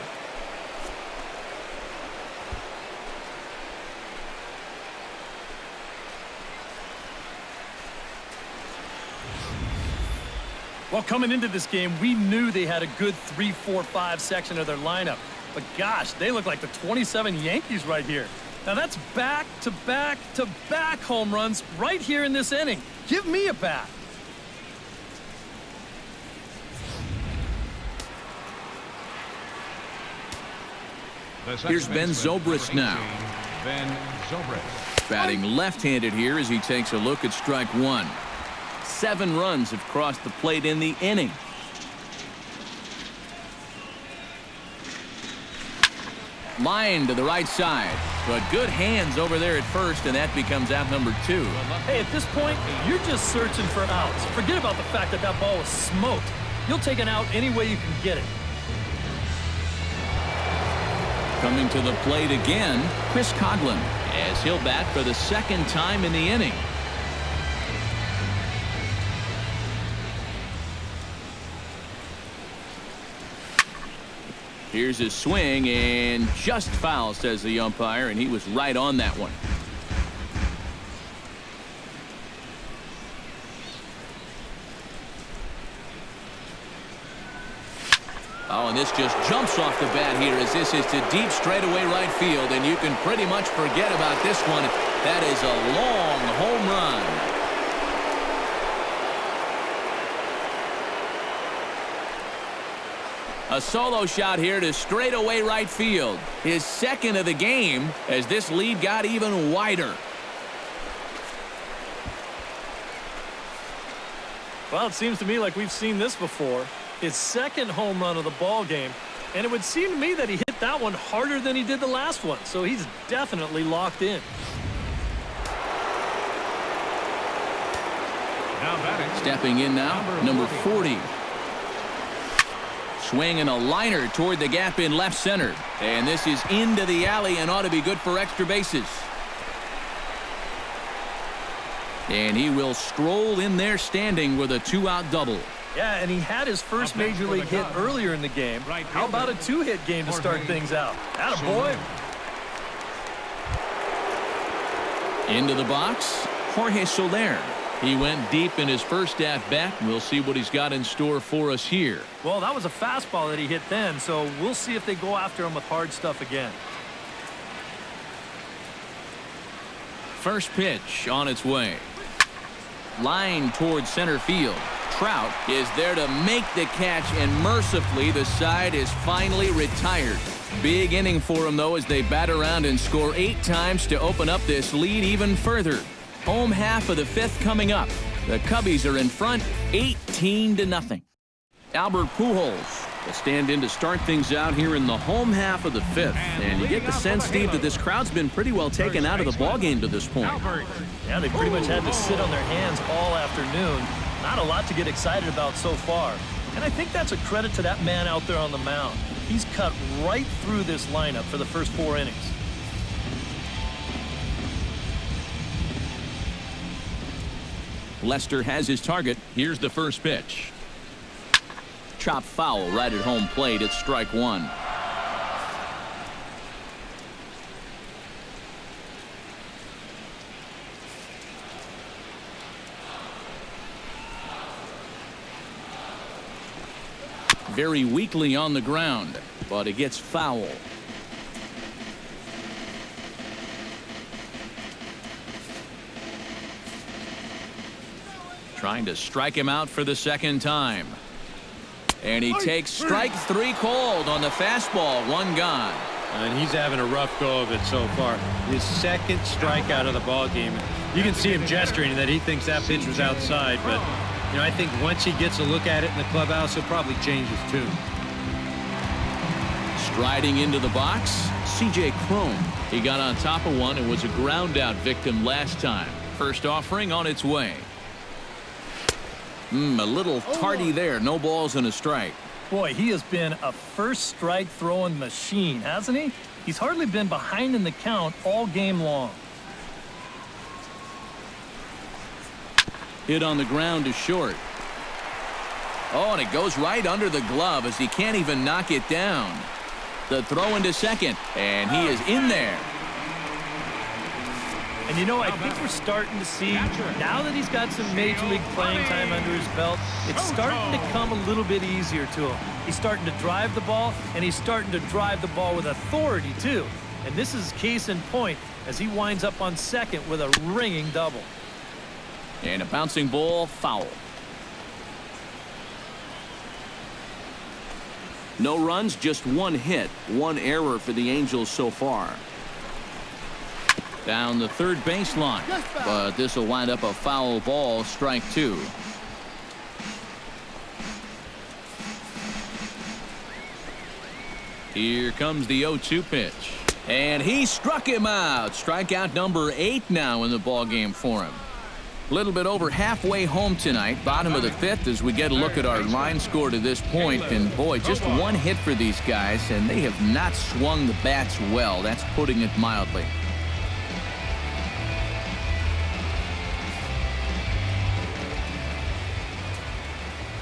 Well, coming into this game, we knew they had a good 3, 4, 5 section of their lineup. But gosh, they look like the 27 Yankees right here. Now that's back-to-back-to-back home runs right here in this inning. Give me a bat. Here's Ben Zobrist now. Ben Zobrist. Batting left-handed here as he takes a look at strike one. 7 runs have crossed the plate in the inning. Line to the right side, but good hands over there at first, and that becomes out number 2. Hey, at this point, you're just searching for outs. Forget about the fact that that ball was smoked. You'll take an out any way you can get it. Coming to the plate again, Chris Coghlan, as he'll bat for the second time in the inning. Here's his swing, and just foul, says the umpire, and he was right on that one. Oh, and this just jumps off the bat here as this is to deep straightaway right field, and you can pretty much forget about this one. That is a long home run. A solo shot here to straightaway right field. His second of the game as this lead got even wider. Well, it seems to me like we've seen this before. His second home run of the ball game, and it would seem to me that he hit that one harder than he did the last one, so he's definitely locked in. Stepping in now, number 40. Swinging a liner toward the gap in left center, and this is into the alley and ought to be good for extra bases. And he will stroll in there standing with a 2-out double. Yeah, and he had his first major league hit earlier in the game. How about a 2-hit game to start things out? Attaboy. Into the box, Jorge Soler. He went deep in his first at-bat. We'll see what he's got in store for us here. Well, that was a fastball that he hit then, so we'll see if they go after him with hard stuff again. First pitch on its way. Line towards center field. Trout is there to make the catch, and mercifully the side is finally retired. Big inning for him, though, as they bat around and score 8 times to open up this lead even further. Home half of the 5th coming up. The Cubbies are in front 18-0. Albert Pujols will stand in to start things out here in the home half of the 5th. And you get the sense, Steve, that this crowd's been pretty well taken out of the ballgame to this point. Yeah, they pretty much had to sit on their hands all afternoon. Not a lot to get excited about so far. And I think that's a credit to that man out there on the mound. He's cut right through this lineup for the first 4 innings. Lester has his target. Here's the first pitch. Chop foul right at home plate. It's strike 1. Very weakly on the ground, but it gets foul. Trying to strike him out for the second time. And he takes strike 3 called on the fastball. 1 gone. And he's having a rough go of it so far. His second strikeout of the ball game. You can see him gesturing that he thinks that pitch was outside, but you know, I think once he gets a look at it in the clubhouse, he'll probably change his tune. Striding into the box, C.J. Cron. He got on top of one and was a ground out victim last time. First offering on its way. A little tardy there. No balls and a strike. Boy, he has been a first strike throwing machine, hasn't he? He's hardly been behind in the count all game long. Hit on the ground to short. Oh, and it goes right under the glove as he can't even knock it down. The throw into second, and he is in there. And you know, I think we're starting to see, now that he's got some major league playing time under his belt, it's starting to come a little bit easier to him. He's starting to drive the ball, and he's starting to drive the ball with authority, too. And this is case in point as he winds up on second with a ringing double. And a bouncing ball, foul. No runs, just 1 hit, 1 error for the Angels so far. Down the third baseline, but this will wind up a foul ball, strike 2. Here comes the 0-2 pitch, and he struck him out. Strikeout number 8 now in the ball game for him. A little bit over halfway home tonight, bottom of the 5th, as we get a look at our line score to this point. And boy, just 1 hit for these guys, and they have not swung the bats well. That's putting it mildly.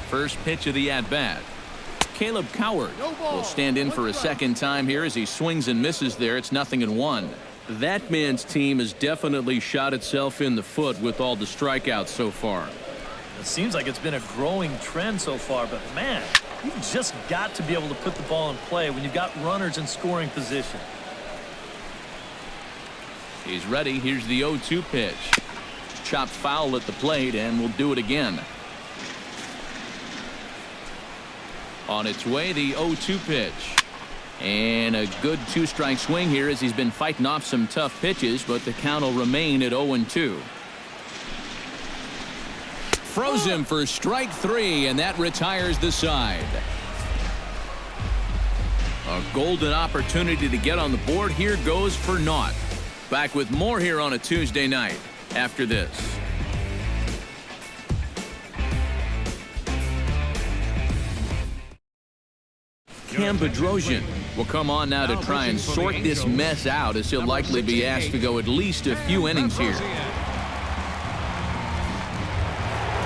First pitch of the at-bat. Caleb Coward will stand in for a second time here as he swings and misses there. It's 0-1. That man's team has definitely shot itself in the foot with all the strikeouts so far. It seems like it's been a growing trend so far, but man, You've just got to be able to put the ball in play when you've got runners in scoring position. He's ready. Here's the 0-2 pitch. Chopped foul at the plate, and we'll do it again. On its way, the 0-2 pitch. And a good two-strike swing here as he's been fighting off some tough pitches, but the count will remain at 0-2. Froze him for strike 3, and that retires the side. A golden opportunity to get on the board here goes for naught. Back with more here on a Tuesday night after this. Cam Bedrosian will come on now to try and sort this mess out, as he'll likely be asked to go at least a few innings here.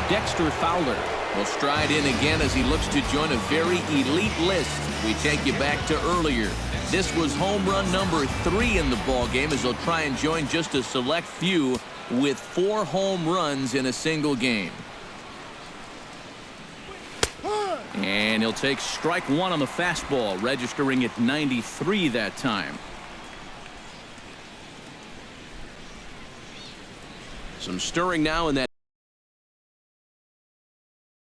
Dexter Fowler will stride in again as he looks to join a very elite list. We take you back to earlier. This was home run number 3 in the ball game, as he'll try and join just a select few with 4 home runs in a single game. And he'll take strike 1 on the fastball, registering at 93 that time. Some stirring now in that